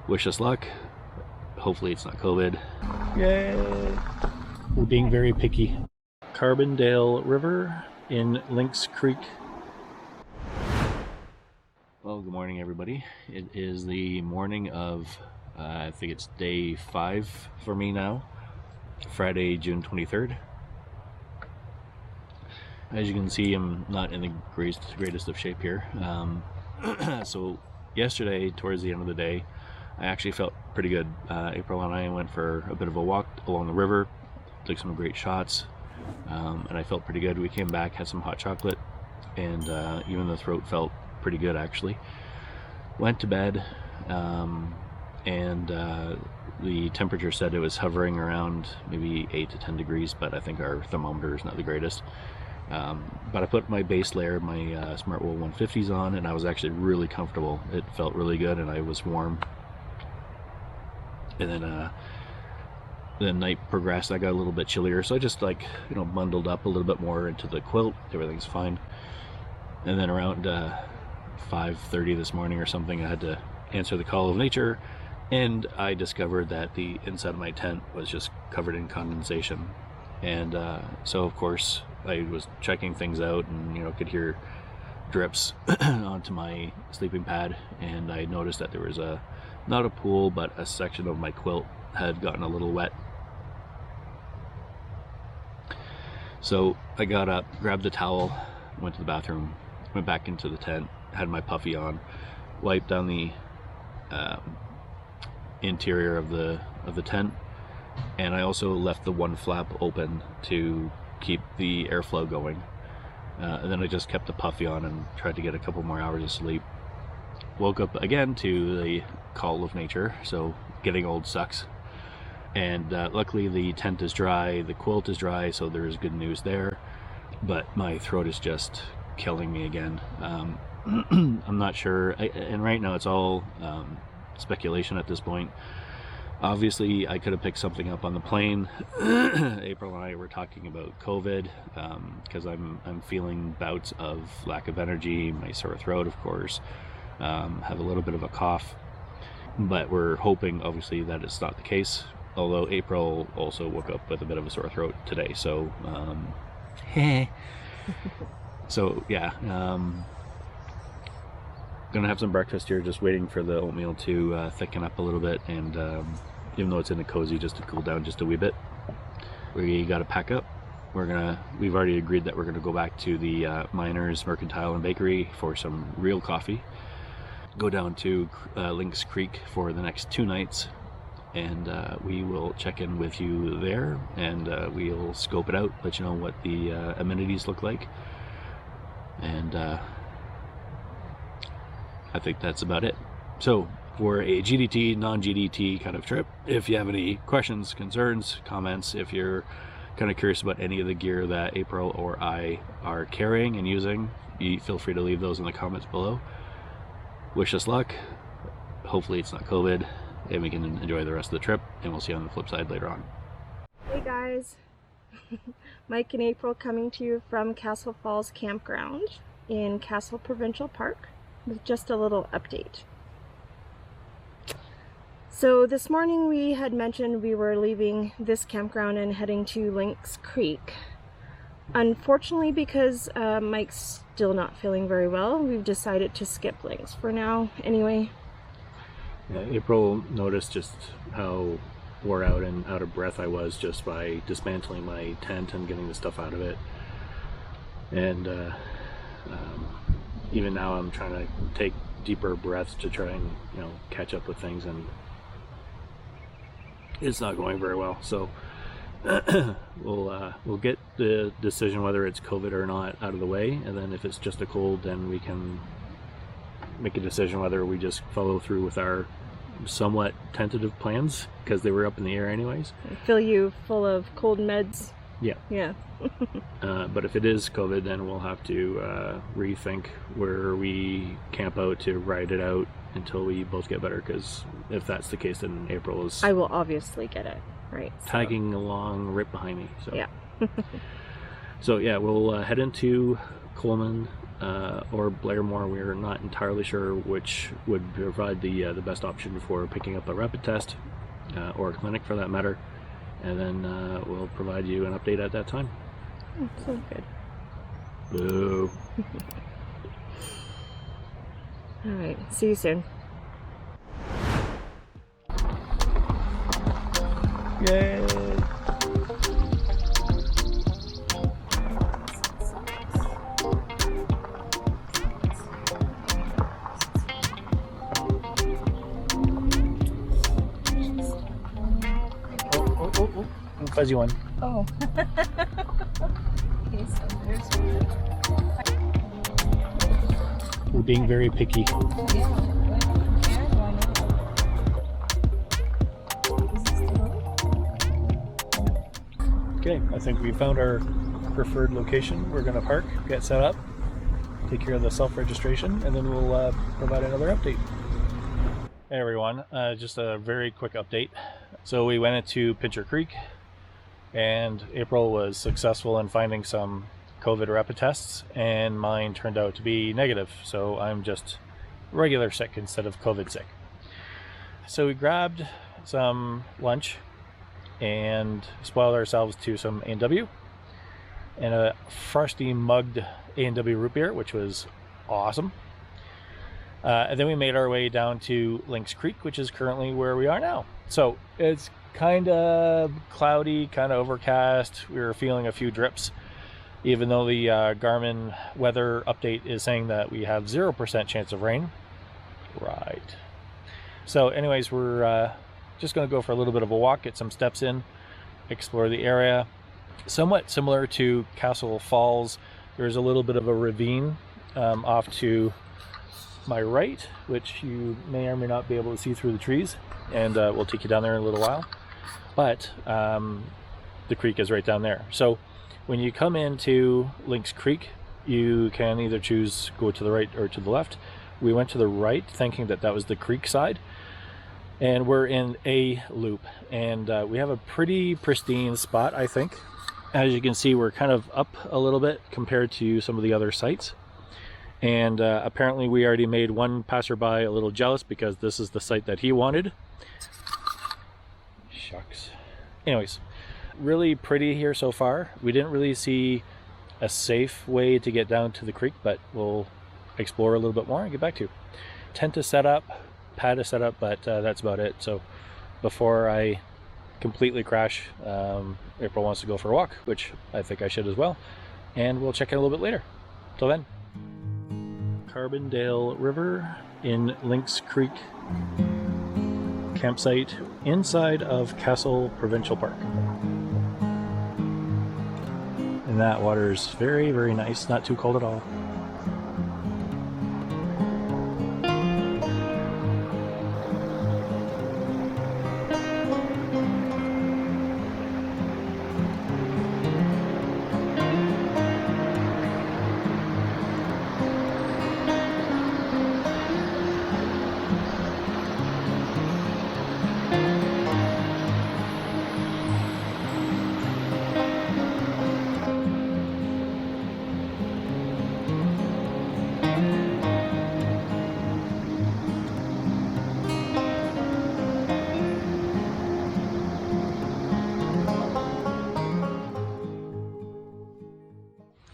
Wish us luck. Hopefully it's not COVID. Yay! We're being very picky. Carbondale River in Lynx Creek. Well, good morning everybody. It is the morning of, I think it's day 5 for me now. Friday, June 23rd. As you can see, I'm not in the greatest of shape here. So yesterday, towards the end of the day, I actually felt pretty good. April and I went for a bit of a walk along the river, took some great shots, and I felt pretty good. We came back, had some hot chocolate, and even the throat felt pretty good actually. Went to bed, and the temperature said it was hovering around maybe 8 to 10 degrees, but I think our thermometer is not the greatest. But I put my base layer, my Smart Wool 150s on, and I was actually really comfortable. It felt really good and I was warm. And then the night progressed, I got a little bit chillier, so I just bundled up a little bit more into the quilt. Everything's fine. And then around 5:30 this morning or something, I had to answer the call of nature, and I discovered that the inside of my tent was just covered in condensation. And so of course I was checking things out, and could hear drips onto my sleeping pad, and I noticed that there was not a pool, but a section of my quilt had gotten a little wet. So I got up, grabbed the towel, went to the bathroom, went back into the tent, had my puffy on, wiped down the interior of the tent, and I also left the one flap open to keep the airflow going. And then I just kept the puffy on and tried to get a couple more hours of sleep. Woke up again to the call of nature, so getting old sucks. And luckily the tent is dry, the quilt is dry, so there's good news there. But my throat is just killing me again. I'm not sure, and right now it's all speculation at this point. Obviously I could have picked something up on the plane. April and I were talking about COVID, because I'm feeling bouts of lack of energy, my sore throat of course, have a little bit of a cough, but we're hoping obviously that it's not the case, although April also woke up with a bit of a sore throat today, so so yeah, gonna have some breakfast here, just waiting for the oatmeal to thicken up a little bit, and even though it's in a cozy, just to cool down just a wee bit. We gotta pack up. We've already agreed that we're gonna go back to the Miners Mercantile and Bakery for some real coffee, go down to Lynx Creek for the next 2 nights, and we will check in with you there, and we'll scope it out, let you know what the amenities look like, and I think that's about it. So for a GDT, non-GDT kind of trip, if you have any questions, concerns, comments, if you're kind of curious about any of the gear that April or I are carrying and using, you feel free to leave those in the comments below. Wish us luck. Hopefully it's not COVID, and we can enjoy the rest of the trip, and we'll see you on the flip side later on. Hey guys, Mike and April coming to you from Castle Falls Campground in Castle Provincial Park with just a little update. So this morning we had mentioned we were leaving this campground and heading to Lynx Creek. Unfortunately, because Mike's still not feeling very well, we've decided to skip Lynx for now anyway. Yeah, April noticed just how wore out and out of breath I was just by dismantling my tent and getting the stuff out of it. And even now I'm trying to take deeper breaths to try and catch up with things, and it's not going very well. So we'll get the decision whether it's COVID or not out of the way, and then if it's just a cold, then we can make a decision whether we just follow through with our somewhat tentative plans, because they were up in the air anyways. Fill you full of cold meds. Yeah. But if it is COVID, then we'll have to rethink where we camp out to ride it out until we both get better, because if that's the case, then April is... I will obviously get it, right? Tagging along right behind me. So. Yeah. So yeah, we'll head into Coleman or Blairmore. We're not entirely sure which would provide the best option for picking up a rapid test, or a clinic for that matter, and then we'll provide you an update at that time. So good. Boo. All right. See you soon. Yay! Oh, fuzzy one. Oh. Okay, so there's one. We're being very picky. Yeah, why not? Is this the road? Okay, I think we found our preferred location. We're going to park, get set up, take care of the self-registration, and then we'll provide another update. Hey everyone, just a very quick update. So we went into Pincher Creek, and April was successful in finding some COVID rapid tests, and mine turned out to be negative, so I'm just regular sick instead of COVID sick. So we grabbed some lunch and spoiled ourselves to some A&W and a freshly mugged A&W root beer, which was awesome. And then we made our way down to Lynx Creek, which is currently where we are now. So it's kind of cloudy, kind of overcast. We were feeling a few drips, even though the Garmin weather update is saying that we have 0% chance of rain. Right. So anyways, we're just going to go for a little bit of a walk, get some steps in, explore the area. Somewhat similar to Castle Falls, there's a little bit of a ravine off to my right, which you may or may not be able to see through the trees, and we'll take you down there in a little while. But the creek is right down there. So when you come into Lynx Creek, you can either choose go to the right or to the left. We went to the right thinking that that was the creek side, and we're in a loop, and we have a pretty pristine spot, I think. As you can see, we're kind of up a little bit compared to some of the other sites, and apparently we already made one passerby a little jealous because this is the site that he wanted. Shucks. Anyways, really pretty here so far. We didn't really see a safe way to get down to the creek, but we'll explore a little bit more and get back to you. Tent to set up, pad to set up, but that's about it. So before I completely crash, April wants to go for a walk, which I think I should as well, and we'll check in a little bit later. Till then. Carbondale River in Lynx Creek campsite inside of Castle Provincial Park. And that water is very, very nice, not too cold at all.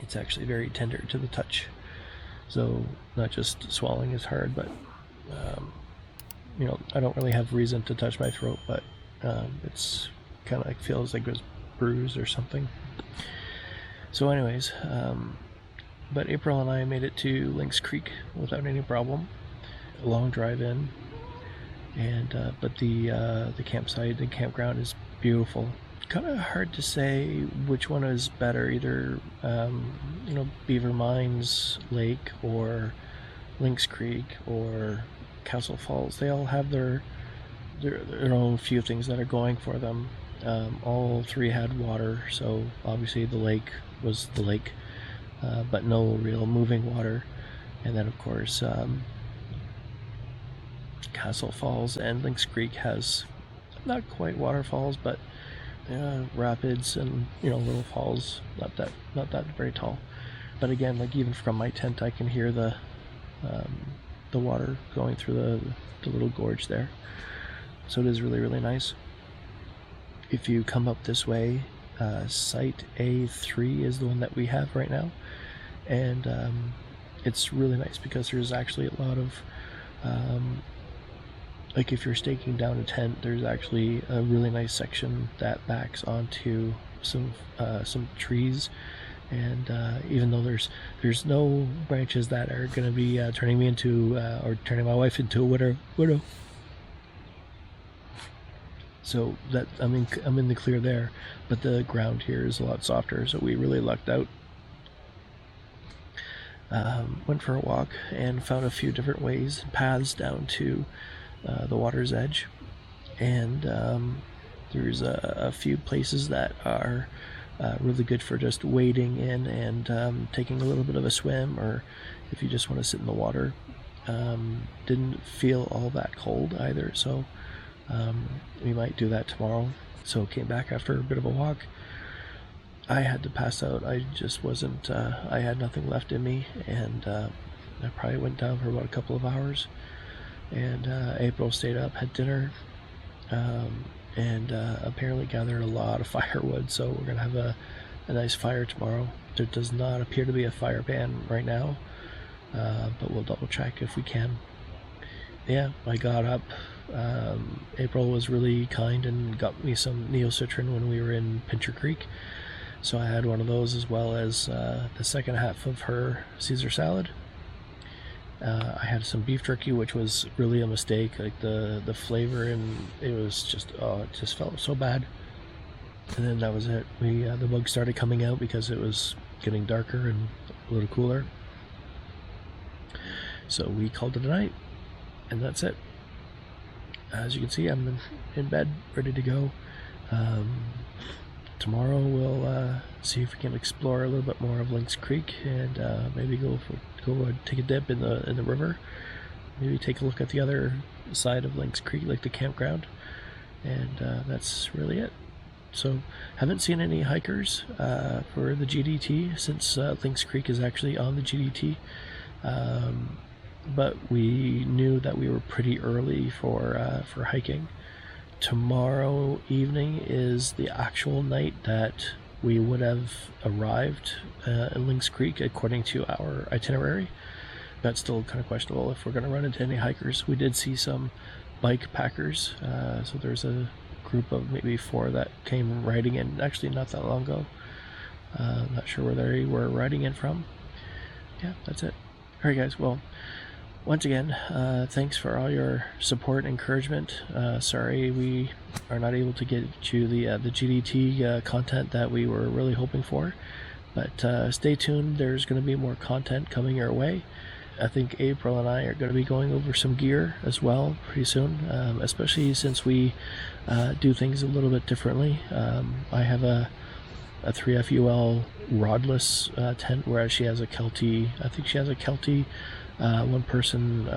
It's actually very tender to the touch, so not just swallowing is hard, but you know, I don't really have reason to touch my throat, but it's kind of like feels like it was bruised or something. So anyways, but April and I made it to Lynx Creek without any problem. A long drive in, and but the campsite, the campground is beautiful. Kind of hard to say which one is better, either you know, Beaver Mines Lake or Lynx Creek or Castle Falls. They all have their own few things that are going for them. All three had water, so obviously the lake was the lake, but no real moving water. And then of course Castle Falls and Lynx Creek has not quite waterfalls, but rapids and, you know, little falls, not that very tall. But again, like even from my tent, I can hear the water going through the little gorge there. So it is really, really nice. If you come up this way, site A3 is the one that we have right now, and it's really nice because there's actually a lot of like if you're staking down a tent, there's actually a really nice section that backs onto some trees, and even though there's no branches that are going to be turning me into or turning my wife into a widow. So that I'm in the clear there, but the ground here is a lot softer, so we really lucked out. Went for a walk and found a few different ways and paths down to the water's edge, and there's a few places that are really good for just wading in and taking a little bit of a swim, or if you just want to sit in the water. Didn't feel all that cold either, so we might do that tomorrow. So came back after a bit of a walk. I had to pass out. I just wasn't, I had nothing left in me, and I probably went down for about a couple of hours. And April stayed up, had dinner, and apparently gathered a lot of firewood, so we're gonna have a nice fire tomorrow. There does not appear to be a fire ban right now, but we'll double check if we can. Yeah, I got up. April was really kind and got me some neocitrin when we were in Pincher Creek, so I had one of those, as well as the second half of her Caesar salad. I had some beef jerky, which was really a mistake. Like the flavor, and it was just, it just felt so bad. And then that was it. The bugs started coming out because it was getting darker and a little cooler. So we called it a night, and that's it. As you can see, I'm in bed, ready to go. Tomorrow we'll see if we can explore a little bit more of Lynx Creek, and maybe go take a dip in the river. Maybe take a look at the other side of Lynx Creek, like the campground, and that's really it. So haven't seen any hikers for the GDT since Lynx Creek is actually on the GDT. But we knew that we were pretty early for hiking. Tomorrow evening is the actual night that we would have arrived in Lynx Creek according to our itinerary. That's still kind of questionable if we're going to run into any hikers. We did see some bike packers, so there's a group of maybe 4 that came riding in actually not that long ago. Not sure where they were riding in from. Yeah, that's it. Alright guys, well, once again, thanks for all your support and encouragement. Sorry we are not able to get you the GDT content that we were really hoping for, but stay tuned. There's going to be more content coming your way. I think April and I are going to be going over some gear as well pretty soon, especially since we do things a little bit differently. I have a 3FUL rodless tent, whereas she has a Kelty. I think she has a Kelty one person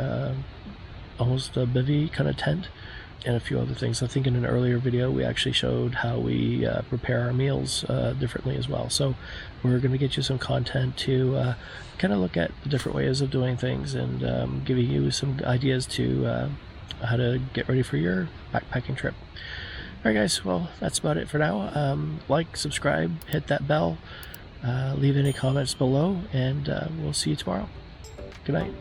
almost a bivvy kind of tent, and a few other things. I think in an earlier video we actually showed how we prepare our meals differently as well. So we're going to get you some content to kind of look at the different ways of doing things, and giving you some ideas to how to get ready for your backpacking trip. Alright guys, well that's about it for now. Like, subscribe, hit that bell, leave any comments below, and we'll see you tomorrow. Good night.